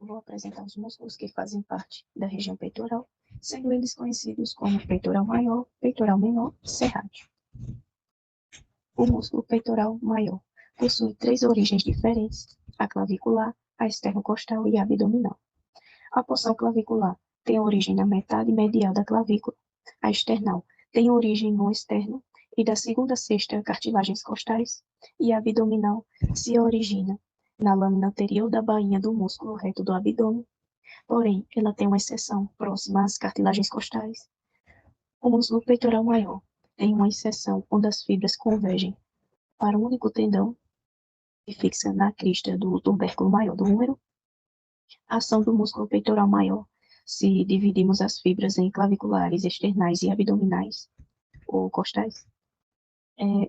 Vou apresentar os músculos que fazem parte da região peitoral, sendo eles conhecidos como peitoral maior, peitoral menor e serrátil. O músculo peitoral maior possui 3 origens diferentes: a clavicular, a esternocostal e a abdominal. A porção clavicular tem origem na metade medial da clavícula. A external tem origem no externo e da segunda a sexta cartilagens costais, e a abdominal se origina na lâmina anterior da bainha do músculo reto do abdômen, porém ela tem uma exceção próxima às cartilagens costais. O músculo peitoral maior tem uma inserção onde as fibras convergem para um único tendão que fixa na crista do tubérculo maior do úmero. A ação do músculo peitoral maior, se dividirmos as fibras em claviculares, externais e abdominais, ou costais,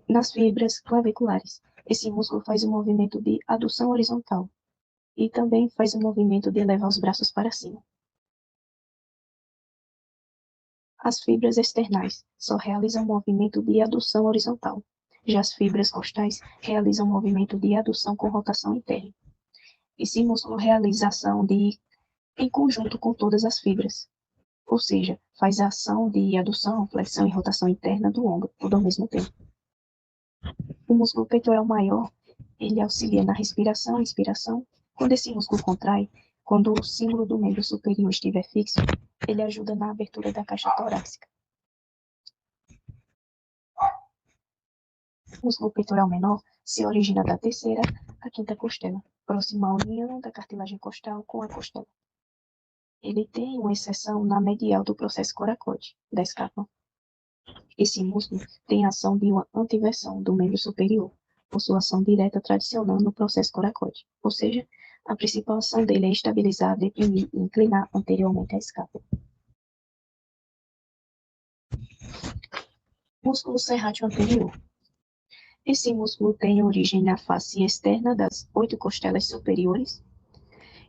nas fibras claviculares, esse músculo faz o movimento de adução horizontal e também faz o movimento de elevar os braços para cima. As fibras externais só realizam o movimento de adução horizontal, já as fibras costais realizam o movimento de adução com rotação interna. Esse músculo realiza a ação em conjunto com todas as fibras, ou seja, faz a ação de adução, flexão e rotação interna do ombro, tudo ao mesmo tempo. O músculo peitoral maior, ele auxilia na respiração e inspiração. Quando esse músculo contrai, quando o símbolo do membro superior estiver fixo, ele ajuda na abertura da caixa torácica. O músculo peitoral menor se origina da terceira à quinta costela, próxima à união da cartilagem costal com a costela. Ele tem uma exceção na medial do processo coracoide, da escápula. Esse músculo tem a ação de uma antiversão do membro superior, por sua ação direta tradicional no processo coracoide, ou seja, a principal ação dele é estabilizar, deprimir e inclinar anteriormente a escápula. Músculo serrátil anterior. Esse músculo tem origem na face externa das 8 costelas superiores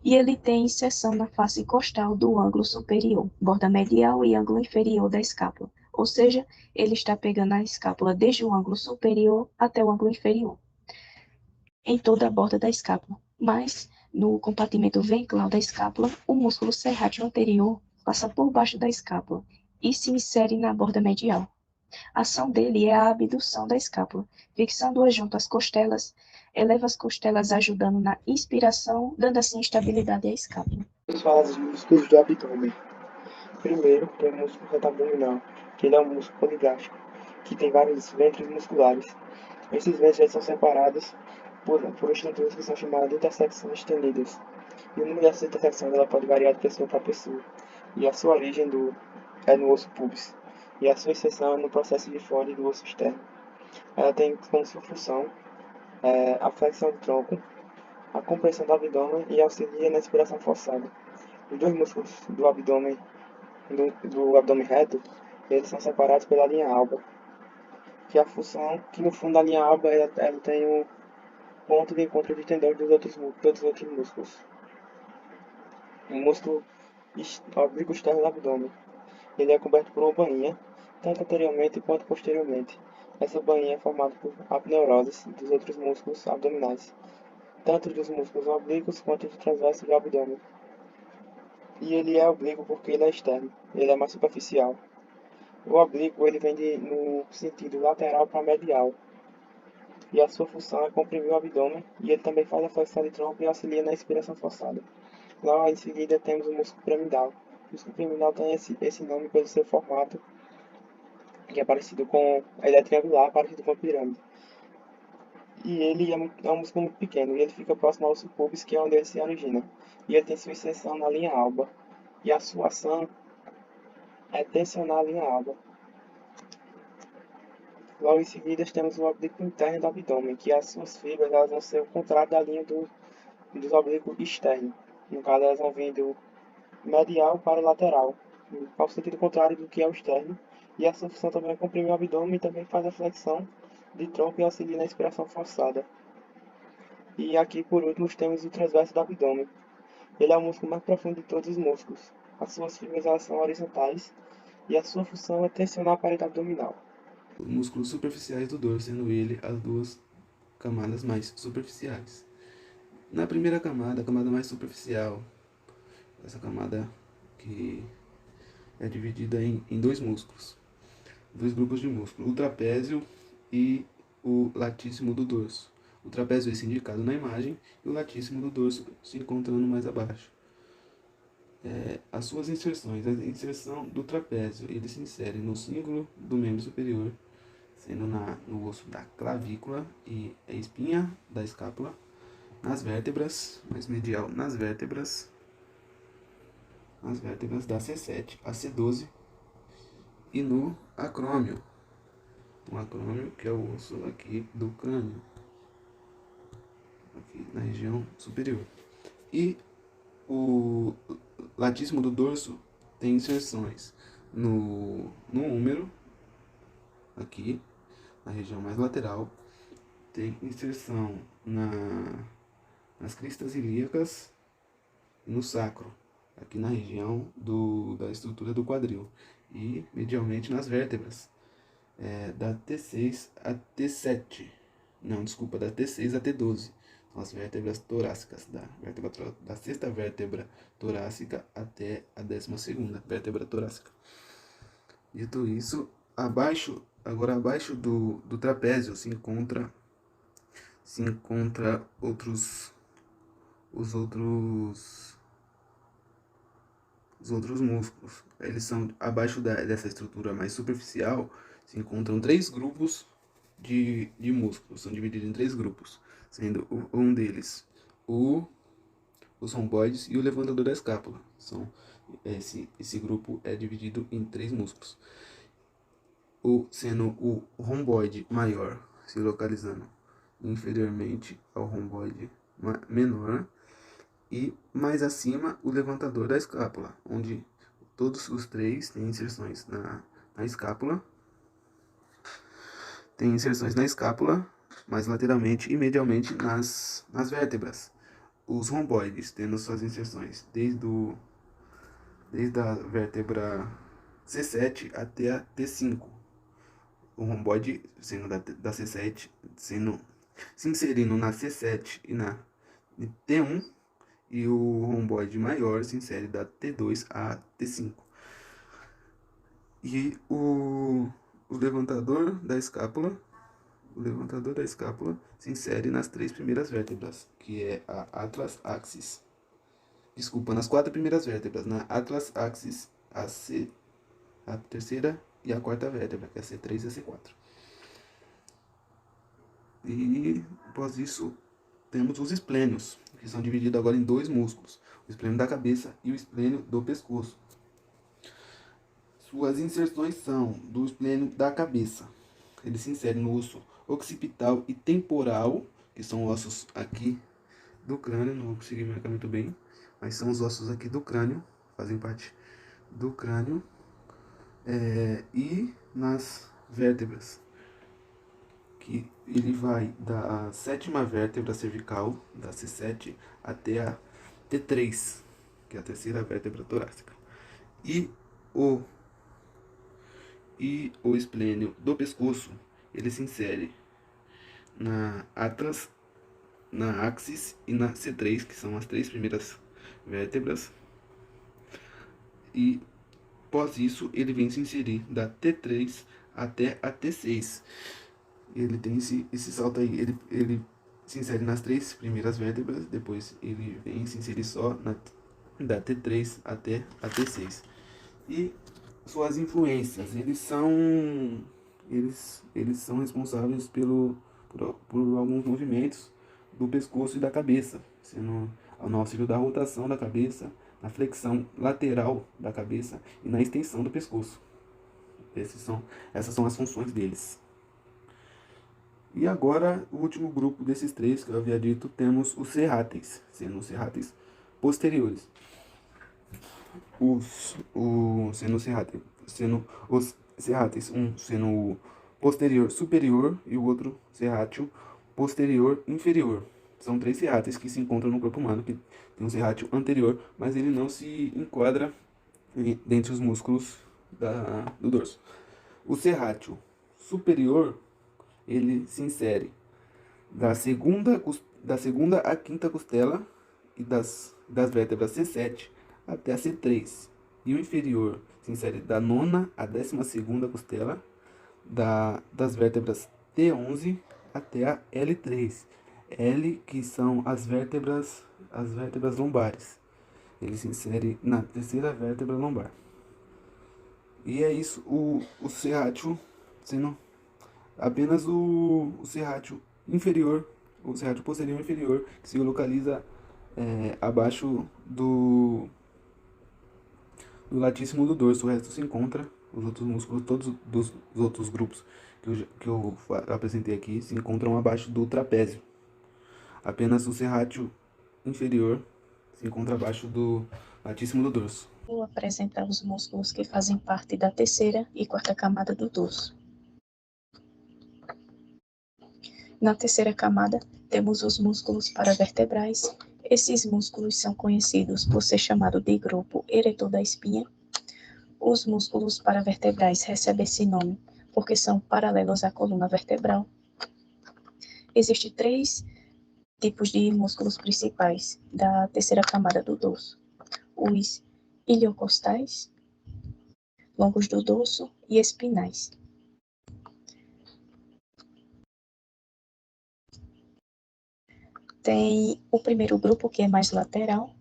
e ele tem inserção na face costal do ângulo superior, borda medial e ângulo inferior da escápula, ou seja, ele está pegando a escápula desde o ângulo superior até o ângulo inferior, em toda a borda da escápula, mas no compartimento ventral da escápula, o músculo serrátil anterior passa por baixo da escápula e se insere na borda medial. A ação dele é a abdução da escápula, fixando-a junto às costelas, eleva as costelas ajudando na inspiração, dando assim estabilidade à escápula. Vamos falar dos músculos do abdômen. Primeiro, tem o músculo reto abdominal, que ele é um músculo poligástrico, que tem vários ventres musculares. Esses ventres são separados por estruturas que são chamadas de intersecções estendidas. E o número dessas intersecções ela pode variar de pessoa para pessoa. E a sua origem é no osso pubis. E a sua exceção é no processo de Ford do osso externo. Ela tem como sua função a flexão do tronco, a compressão do abdômen e auxilia na respiração forçada. Os dois músculos do abdômen reto, eles são separados pela linha alba, que a função que no fundo da linha alba ela tem um ponto de encontro de tendões dos outros músculos. O músculo oblíquo externo do abdômen, ele é coberto por uma bainha, tanto anteriormente quanto posteriormente. Essa bainha é formada por apneuroses dos outros músculos abdominais, tanto dos músculos oblíquos quanto dos transversos do abdômen. E ele é oblíquo porque ele é externo, ele é mais superficial. O oblíquo ele vem no sentido lateral para medial, e a sua função é comprimir o abdômen, e ele também faz a flexão de tronco e auxilia na expiração forçada. Logo em seguida temos o músculo piramidal. O músculo piramidal tem esse nome pelo seu formato, que é parecido com... ele é triangular, parecido com a pirâmide. E ele é um músculo muito pequeno, e ele fica próximo ao osso pubis, que é onde ele se origina. E ele tem sua inserção na linha alba, e a sua ação é tensionar a linha alba. Logo em seguida temos o oblíquo interno do abdômen, que as suas fibras elas vão ser o contrário da linha dos oblíquos externos. No caso, elas vão vir do medial para o lateral, ao sentido contrário do que é o externo. E a sua função também é comprimir o abdômen e também faz a flexão de tronco e auxilia na expiração forçada. E aqui, por último, temos o transverso do abdômen. Ele é o músculo mais profundo de todos os músculos. As suas fibras elas são horizontais e a sua função é tensionar a parede abdominal. Os músculos superficiais do dorso, sendo ele as duas camadas mais superficiais. Na primeira camada, a camada mais superficial, essa camada que é dividida em dois músculos, dois grupos de músculo, o trapézio e o latíssimo do dorso. O trapézio é esse indicado na imagem e o latíssimo do dorso se encontrando mais abaixo. As suas inserções. A inserção do trapézio, ele se insere no símbolo do membro superior, sendo no osso da clavícula e a espinha da escápula, nas vértebras, mais medial nas vértebras da C7 a C12 e no acrômio. O acrômio, que é o osso aqui do crânio, aqui na região superior. E o latíssimo do dorso tem inserções no húmero, aqui na região mais lateral, tem inserção nas cristas ilíacas e no sacro, aqui na região da estrutura do quadril, e medialmente nas vértebras, da T6 a T7, não, desculpa, da T6 a T12, são as vértebras torácicas, da sexta vértebra torácica até a 12ª vértebra torácica. Dito isso, abaixo do trapézio se encontra os outros músculos. Eles são abaixo dessa estrutura mais superficial, se encontram três grupos de músculos, são divididos em três grupos, sendo um deles os romboides e o levantador da escápula. Esse grupo é dividido em três músculos, sendo o romboide maior se localizando inferiormente ao romboide menor, e mais acima o levantador da escápula, onde todos os três têm inserções na escápula. Tem inserções na escápula, mais lateralmente e medialmente nas vértebras. Os romboides tendo suas inserções desde a vértebra C7 até a T5. O romboide sendo da C7, se inserindo na C7 e na T1, e o romboide maior se insere da T2 a T5. E o levantador da escápula se insere nas três primeiras vértebras, que é a atlas axis. Desculpa, nas quatro primeiras vértebras, na atlas axis, a terceira e a quarta vértebra, que é a C3 e a C4. E após isso, temos os esplênios, que são divididos agora em dois músculos, o esplênio da cabeça e o esplênio do pescoço. Suas inserções são do esplênio da cabeça. Ele se insere no osso occipital e temporal, que são ossos aqui do crânio, não vou conseguir marcar muito bem, mas são os ossos aqui do crânio, fazem parte do crânio, e nas vértebras, que ele vai da sétima vértebra cervical, da C7, até a T3, que é a terceira vértebra torácica. E o esplênio do pescoço, ele se insere na atlas, na axis e na C3, que são as três primeiras vértebras. E após isso, ele vem se inserir da T3 até a T6. Ele tem esse salto aí, ele se insere nas três primeiras vértebras, depois ele vem se inserir só da T3 até a T6. E suas influências, eles são responsáveis por alguns movimentos do pescoço e da cabeça, sendo no auxílio da rotação da cabeça, na flexão lateral da cabeça e na extensão do pescoço. Essas são as funções deles. E agora, o último grupo desses três que eu havia dito, temos os serráteis, sendo os serráteis posteriores. Sendo os serráteis, um sendo o posterior superior e o outro serrátil posterior inferior. São três serráteis que se encontram no corpo humano, que tem um serrátil anterior, mas ele não se enquadra dentre os músculos do dorso. O serrátil superior, ele se insere da segunda à quinta costela e das vértebras C7 até a C3. E o inferior se insere da 9ª à 12ª costela, das vértebras T11 até a L3. L, que são as vértebras lombares. Ele se insere na terceira vértebra lombar. E é isso, o serrátil sendo apenas o serrátil inferior, o serrátil posterior inferior, que se localiza abaixo do latíssimo do dorso. O resto se encontra, os outros músculos, todos os outros grupos que eu apresentei aqui, se encontram abaixo do trapézio. Apenas o serrátil inferior se encontra abaixo do latíssimo do dorso. Vou apresentar os músculos que fazem parte da terceira e quarta camada do dorso. Na terceira camada, temos os músculos paravertebrais. Esses músculos são conhecidos por ser chamado de grupo eretor da espinha. Os músculos paravertebrais recebem esse nome porque são paralelos à coluna vertebral. Existem 3 tipos de músculos principais da terceira camada do dorso: os iliocostais, longos do dorso e espinais. Tem o primeiro grupo, que é mais lateral,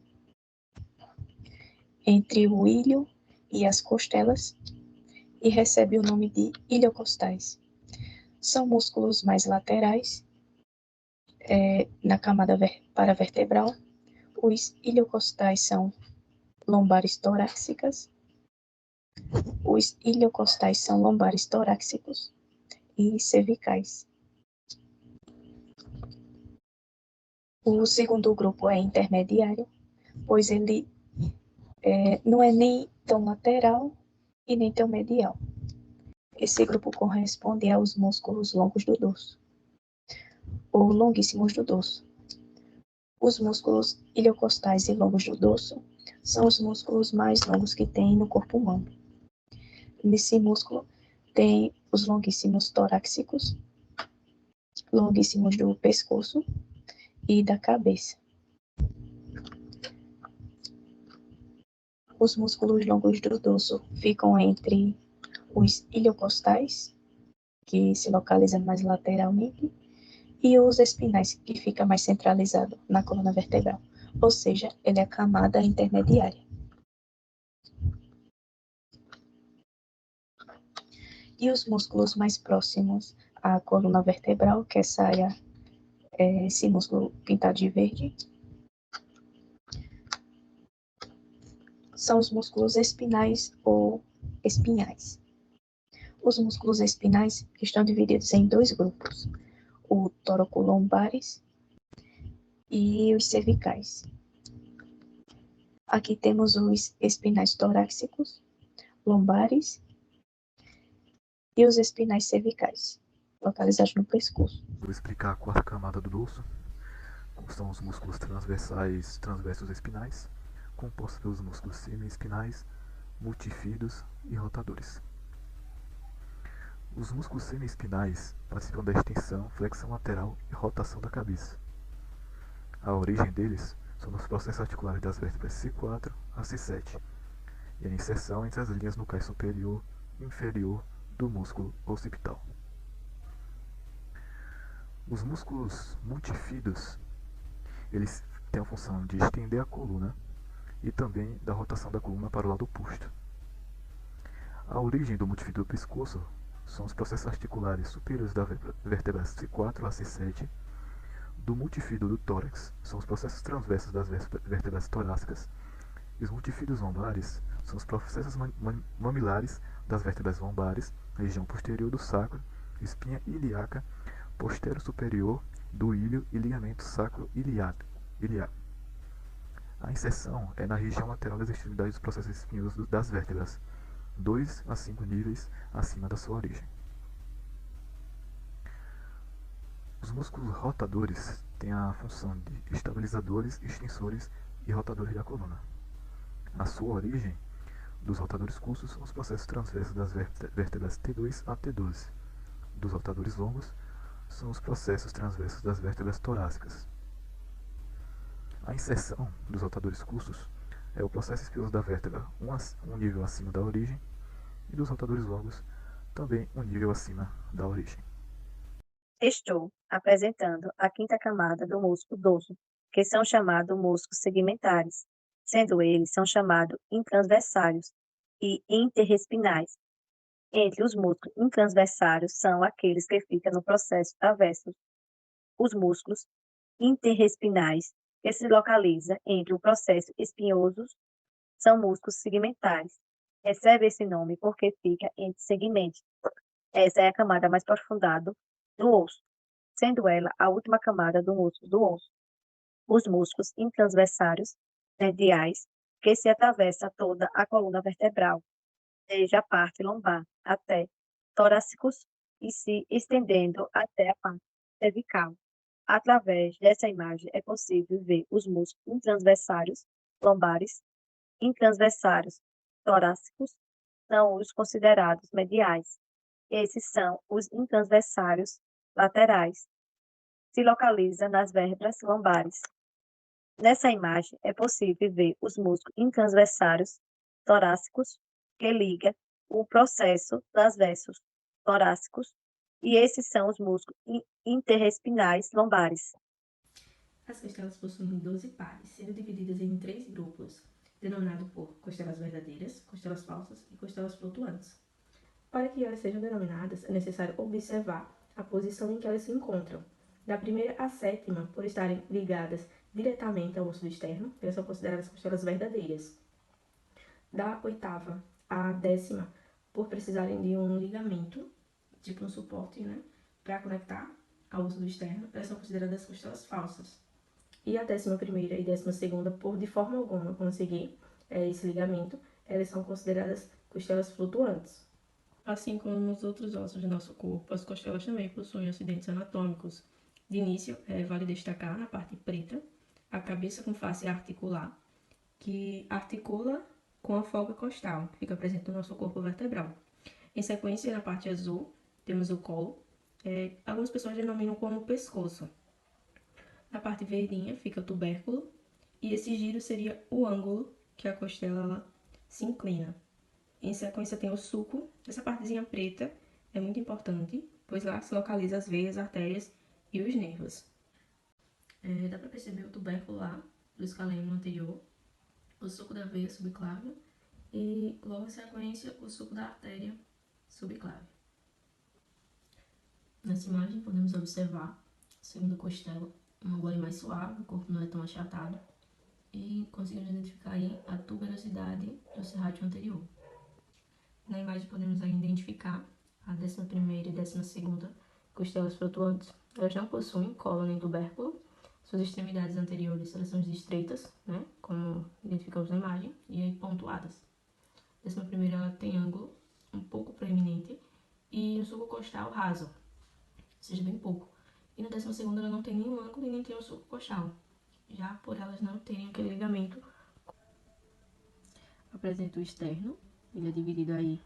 entre o ilho e as costelas, e recebe o nome de iliocostais. São músculos mais laterais na camada paravertebral. Os iliocostais são lombares torácicas. Os iliocostais são lombares torácicos e cervicais. O segundo grupo é intermediário, pois ele não é nem tão lateral e nem tão medial. Esse grupo corresponde aos músculos longos do dorso, ou longuíssimos do dorso. Os músculos iliocostais e longos do dorso são os músculos mais longos que tem no corpo humano. Nesse músculo tem os longuíssimos torácicos, longuíssimos do pescoço e da cabeça. Os músculos longos do dorso ficam entre os iliocostais, que se localizam mais lateralmente, e os espinais, que fica mais centralizado na coluna vertebral, ou seja, ele é a camada intermediária. E os músculos mais próximos à coluna vertebral, que essa área, esse músculo pintado de verde, são os músculos espinais ou espinhais. Os músculos espinais estão divididos em 2 grupos: o torocolombares e os cervicais. Aqui temos os espinais torácicos, lombares e os espinais cervicais, localizados no pescoço. Vou explicar a quarta camada do dorso, como são os músculos transversos espinais, compostos pelos músculos semi-espinais, multífidos e rotadores. Os músculos semi-espinais participam da extensão, flexão lateral e rotação da cabeça. A origem deles são nos processos articulares das vértebras C4 a C7 e a inserção entre as linhas nucais superior e inferior do músculo occipital. Os músculos multífidos, eles têm a função de estender a coluna e também da rotação da coluna para o lado oposto. A origem do multífido do pescoço são os processos articulares superiores da vértebra C4 a C7, do multífido do tórax são os processos transversos das vértebras torácicas, e os multífidos lombares são os processos mamilares das vértebras lombares, região posterior do sacro, espinha ilíaca, posterior superior do ilho e ligamento sacro-ilíaco. A inserção é na região lateral das extremidades dos processos espinhosos das vértebras, 2 a 5 níveis acima da sua origem. Os músculos rotadores têm a função de estabilizadores, extensores e rotadores da coluna. A sua origem dos rotadores curtos são os processos transversos das vértebras T2 a T12. Dos rotadores longos são os processos transversos das vértebras torácicas. A inserção dos rotadores curtos é o processo espinhoso da vértebra um nível acima da origem e dos rotadores longos também um nível acima da origem. Estou apresentando a quinta camada do músculo dorso, que são chamados músculos segmentares, sendo eles são chamados intransversários e interespinais. Entre os músculos intransversários são aqueles que ficam no processo avesso. Os músculos interespinais, que se localizam entre o processo espinhoso, são músculos segmentares. Recebe esse nome porque fica entre segmentos. Essa é a camada mais aprofundada do osso, sendo ela a última camada do músculo do osso. Os músculos intransversários mediais, que se atravessa toda a coluna vertebral, desde a parte lombar até torácicos e se estendendo até a parte cervical. Através dessa imagem é possível ver os músculos intransversários lombares, intransversários torácicos, são os considerados mediais. Esses são os intransversários laterais. Se localiza nas vértebras lombares. Nessa imagem é possível ver os músculos intransversários torácicos que liga o processo das véssos torácicos e esses são os músculos interespinais lombares. As costelas possuem 12 pares, sendo divididas em 3 grupos, denominados por costelas verdadeiras, costelas falsas e costelas flutuantes. Para que elas sejam denominadas, é necessário observar a posição em que elas se encontram. Da primeira à sétima, por estarem ligadas diretamente ao osso externo, elas são consideradas costelas verdadeiras. Da oitava à décima, por precisarem de um ligamento, tipo um suporte, para conectar ao osso externo, elas são consideradas costelas falsas. E a 11ª e 12ª, por de forma alguma conseguir esse ligamento, elas são consideradas costelas flutuantes. Assim como nos outros ossos do nosso corpo, as costelas também possuem acidentes anatômicos. De início, vale destacar na parte preta, a cabeça com face articular, que articula com a folga costal, que fica presente no nosso corpo vertebral. Em sequência, na parte azul, temos o colo, algumas pessoas denominam como pescoço. Na parte verdinha fica o tubérculo, e esse giro seria o ângulo que a costela se inclina. Em sequência tem o sulco. Essa partezinha preta é muito importante, pois lá se localiza as veias, artérias e os nervos. Dá para perceber o tubérculo lá, do escaleno anterior, o sulco da veia subclávia e logo em sequência o sulco da artéria subclávia. Nessa imagem podemos observar, segundo a costela, uma gole mais suave, o corpo não é tão achatado e conseguimos identificar aí a tuberosidade do serrátil anterior. Na imagem podemos ainda identificar a 11ª e 12ª costelas flutuantes. Elas não possuem colo nem tubérculo. Suas extremidades anteriores elas são estreitas, como identificamos na imagem, e aí pontuadas. A 11ª ela tem ângulo um pouco proeminente e um sulco costal raso, ou seja, bem pouco. E na 12ª ela não tem nenhum ângulo e nem tem um sulco costal, já por elas não terem aquele ligamento. Apresenta o externo. Ele é dividido aí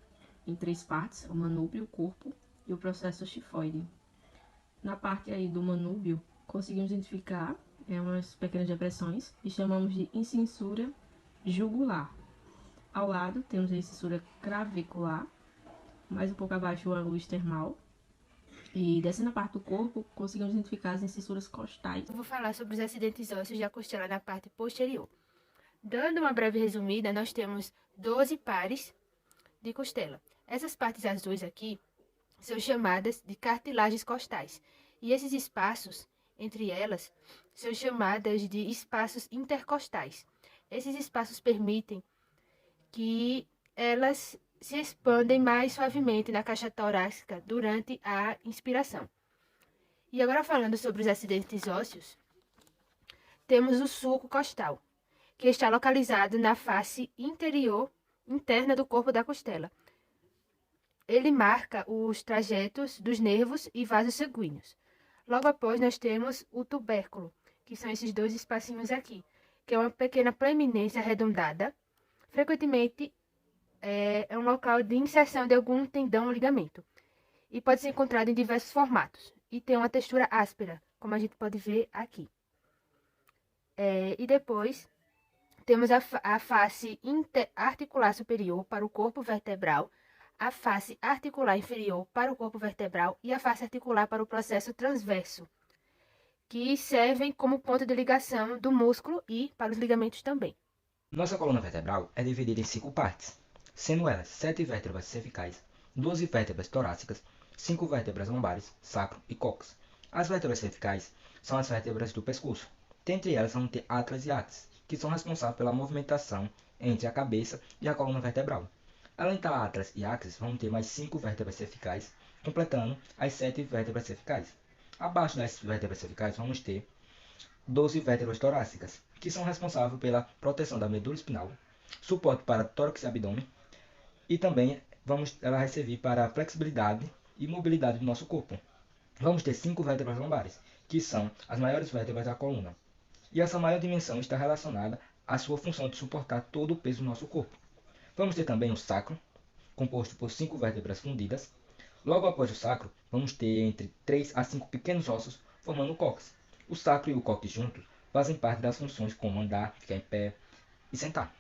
em 3 partes, o manúbio, o corpo e o processo xifoide. Na parte aí do manúbio, conseguimos identificar umas pequenas depressões e chamamos de incensura jugular. Ao lado temos a incensura clavicular, mais um pouco abaixo o ângulo estermal. E descendo a parte do corpo, conseguimos identificar as incissuras costais. Eu vou falar sobre os acidentes ósseos da costela na parte posterior. Dando uma breve resumida, nós temos 12 pares de costela. Essas partes azuis aqui são chamadas de cartilagens costais. E esses espaços entre elas são chamadas de espaços intercostais. Esses espaços permitem que elas se expandem mais suavemente na caixa torácica durante a inspiração. E agora falando sobre os acidentes ósseos, temos o sulco costal, que está localizado na face interior interna do corpo da costela. Ele marca os trajetos dos nervos e vasos sanguíneos. Logo após, nós temos o tubérculo, que são esses 2 espacinhos aqui, que é uma pequena proeminência arredondada. Frequentemente, é um local de inserção de algum tendão ou ligamento. E pode ser encontrado em diversos formatos. E tem uma textura áspera, como a gente pode ver aqui. E depois temos a face articular superior para o corpo vertebral, a face articular inferior para o corpo vertebral e a face articular para o processo transverso, que servem como ponto de ligação do músculo e para os ligamentos também. Nossa coluna vertebral é dividida em 5 partes, sendo elas 7 vértebras cervicais, 12 vértebras torácicas, 5 vértebras lombares, sacro e cóccix. As vértebras cervicais são as vértebras do pescoço. Dentre elas vamos ter atlas e axis, que são responsáveis pela movimentação entre a cabeça e a coluna vertebral. Além da atlas e axis, vamos ter mais 5 vértebras cervicais, completando as 7 vértebras cervicais. Abaixo das vértebras cervicais vamos ter 12 vértebras torácicas, que são responsáveis pela proteção da medula espinhal, suporte para tórax e abdômen, e também ela vai servir para a flexibilidade e mobilidade do nosso corpo. Vamos ter 5 vértebras lombares, que são as maiores vértebras da coluna. E essa maior dimensão está relacionada à sua função de suportar todo o peso do nosso corpo. Vamos ter também o sacro, composto por 5 vértebras fundidas. Logo após o sacro, vamos ter entre 3 a 5 pequenos ossos formando o cóccix. O sacro e o cóccix juntos fazem parte das funções como andar, ficar em pé e sentar.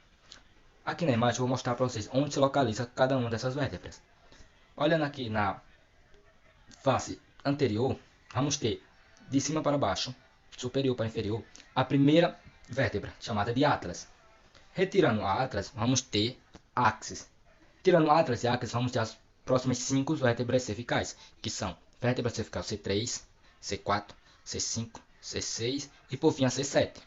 Aqui na imagem eu vou mostrar para vocês onde se localiza cada uma dessas vértebras. Olhando aqui na face anterior, vamos ter de cima para baixo, superior para inferior, a primeira vértebra, chamada de atlas. Retirando a atlas, vamos ter axis. Tirando atlas e axis, vamos ter as próximas 5 vértebras cervicais, que são vértebra cervical C3, C4, C5, C6 e por fim a C7.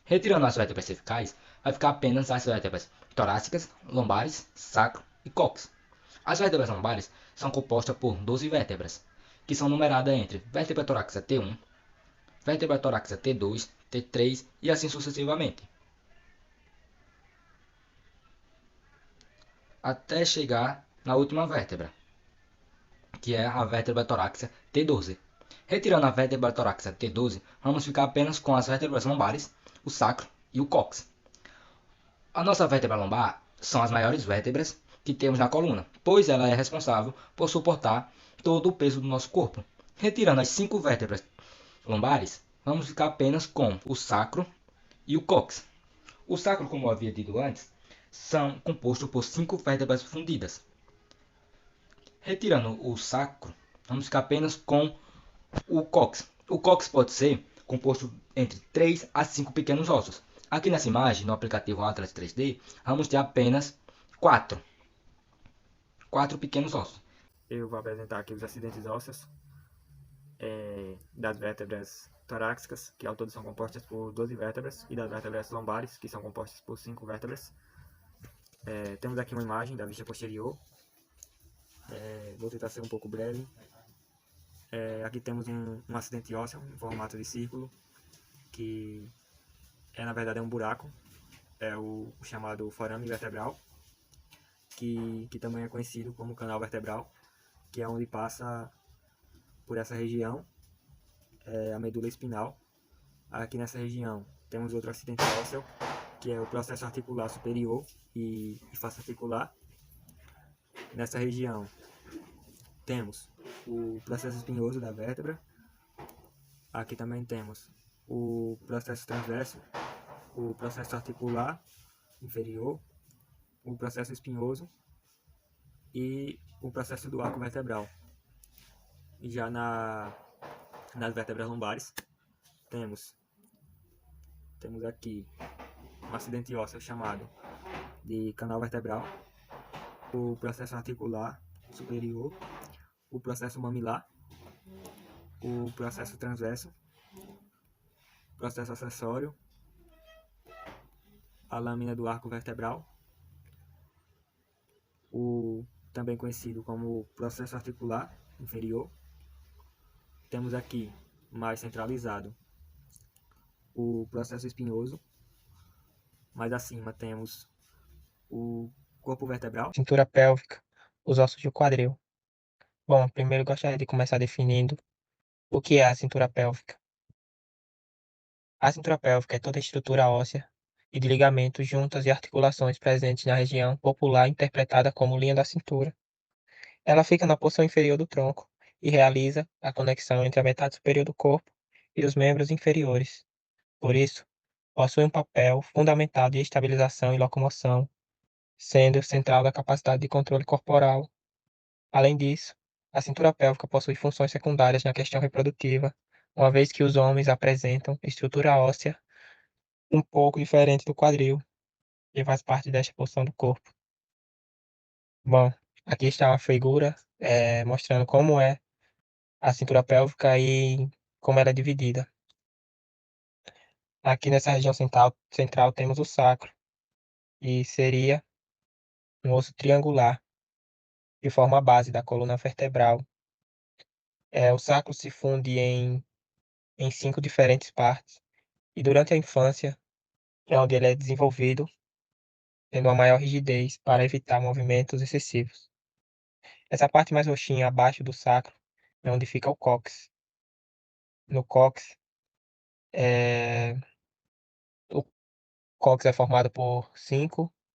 Retirando as vértebras cervicais, vai ficar apenas as vértebras torácicas, lombares, sacro e cóccix. As vértebras lombares são compostas por 12 vértebras, que são numeradas entre vértebra torácica T1, vértebra torácica T2, T3 e assim sucessivamente, até chegar na última vértebra, que é a vértebra torácica T12. Retirando a vértebra torácica T12, vamos ficar apenas com as vértebras lombares, o sacro e o cóccix. A nossa vértebra lombar são as maiores vértebras que temos na coluna, pois ela é responsável por suportar todo o peso do nosso corpo. Retirando as 5 vértebras lombares, vamos ficar apenas com o sacro e o cóccix. O sacro, como eu havia dito antes, são compostos por 5 vértebras fundidas. Retirando o sacro, vamos ficar apenas com o cóccix. O cóccix pode ser composto entre 3 a 5 pequenos ossos. Aqui nessa imagem, no aplicativo Atlas 3D, vamos ter apenas 4 pequenos ossos. Eu vou apresentar aqui os acidentes ósseos das vértebras torácicas, que ao todo são compostas por 12 vértebras, e das vértebras lombares, que são compostas por 5 vértebras. Temos aqui uma imagem da vista posterior. Vou tentar ser um pouco breve. Aqui temos um acidente ósseo em formato de círculo, que na verdade é um buraco, é o chamado forame vertebral, que também é conhecido como canal vertebral, que é onde passa por essa região a medula espinhal. Aqui nessa região temos outro acidente ósseo, que é o processo articular superior e face articular. Nessa região temos o processo espinhoso da vértebra. Aqui também temos o processo transverso, o processo articular inferior, o processo espinhoso e o processo do arco vertebral. E já nas vértebras lombares temos aqui um acidente ósseo chamado de canal vertebral, o processo articular superior, o processo mamilar, o processo transverso, processo acessório, a lâmina do arco vertebral, o também conhecido como processo articular inferior. Temos aqui, mais centralizado, o processo espinhoso. Mais acima temos o corpo vertebral, cintura pélvica, os ossos do quadril. Bom, primeiro gostaria de começar definindo o que é a cintura pélvica. A cintura pélvica é toda a estrutura óssea e de ligamentos, juntas e articulações presentes na região popular interpretada como linha da cintura. Ela fica na porção inferior do tronco e realiza a conexão entre a metade superior do corpo e os membros inferiores. Por isso, possui um papel fundamental de estabilização e locomoção, sendo central da capacidade de controle corporal. Além disso, a cintura pélvica possui funções secundárias na questão reprodutiva, uma vez que os homens apresentam estrutura óssea um pouco diferente do quadril, que faz parte desta porção do corpo. Bom, aqui está uma figura mostrando como é a cintura pélvica e como ela é dividida. Aqui nessa região central temos o sacro, e seria um osso triangular, que forma a base da coluna vertebral. O sacro se funde em 5 diferentes partes, e durante a infância é onde ele é desenvolvido, tendo uma maior rigidez para evitar movimentos excessivos. Essa parte mais roxinha abaixo do sacro é onde fica o cóccix. No cóccix, é, o cóccix é formado por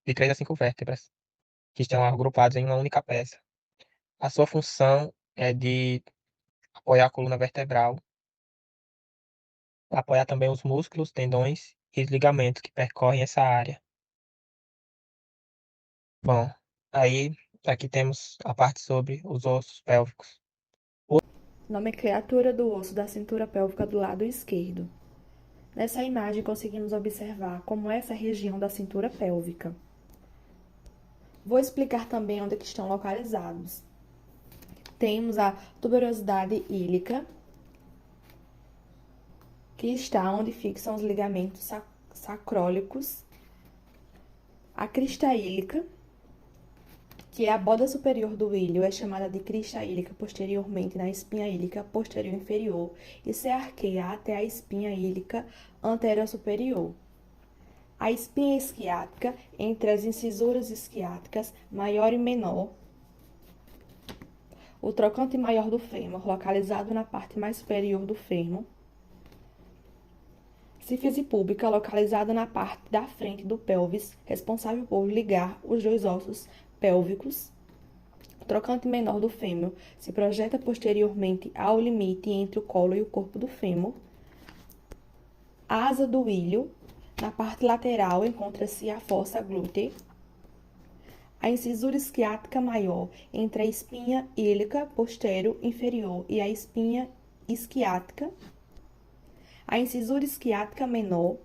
de 3 a 5 vértebras, que estão agrupadas em uma única peça. A sua função é de apoiar a coluna vertebral, apoiar também os músculos, tendões e os ligamentos que percorrem essa área. Bom, aí aqui temos a parte sobre os ossos pélvicos. Nomenclatura do osso da cintura pélvica do lado esquerdo. Nessa imagem conseguimos observar como é essa região da cintura pélvica. Vou explicar também onde estão localizados. Temos a tuberosidade ílica, que está onde fixam os ligamentos sacrólicos. A crista ílica, que é a borda superior do ilho, é chamada de crista ílica posteriormente na espinha ílica posterior inferior e se arqueia até a espinha ílica anterior superior. A espinha isquiática, entre as incisuras isquiáticas maior e menor. O trocante maior do fêmur, localizado na parte mais superior do fêmur. Sífise púbica, localizada na parte da frente do pélvis, responsável por ligar os dois ossos pélvicos. O trocante menor do fêmur se projeta posteriormente ao limite entre o colo e o corpo do fêmur. A asa do ilho, na parte lateral encontra-se a fossa glútea. A incisura isquiática maior entre a espinha ílica posterior inferior e a espinha isquiática. A incisura isquiática menor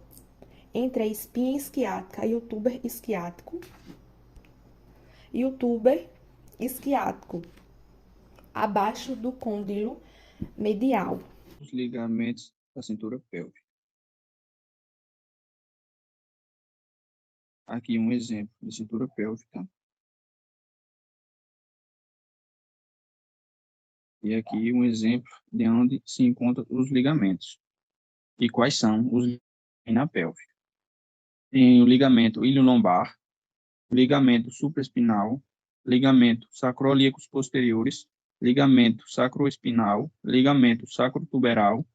entre a espinha isquiática e o túber isquiático. E o túber isquiático abaixo do côndilo medial. Os ligamentos da cintura pélvica. Aqui um exemplo de cintura pélvica. E aqui um exemplo de onde se encontram os ligamentos. E quais são os ligamentos na pelve. Tem o ligamento ilho-lombar, ligamento supraespinal, ligamento sacroiliacos posteriores, ligamento sacroespinal, ligamento sacrotuberal,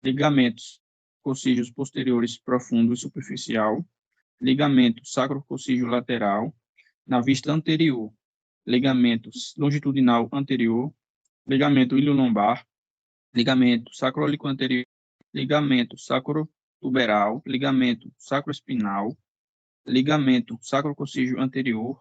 ligamentos coccígeos posteriores profundo e superficial, ligamento sacrococcígeo lateral, na vista anterior, ligamento longitudinal anterior, ligamento ilho-lombar, ligamento sacroiliaco anterior, ligamento sacrotuberal, ligamento sacroespinal, ligamento sacrococcígeo anterior,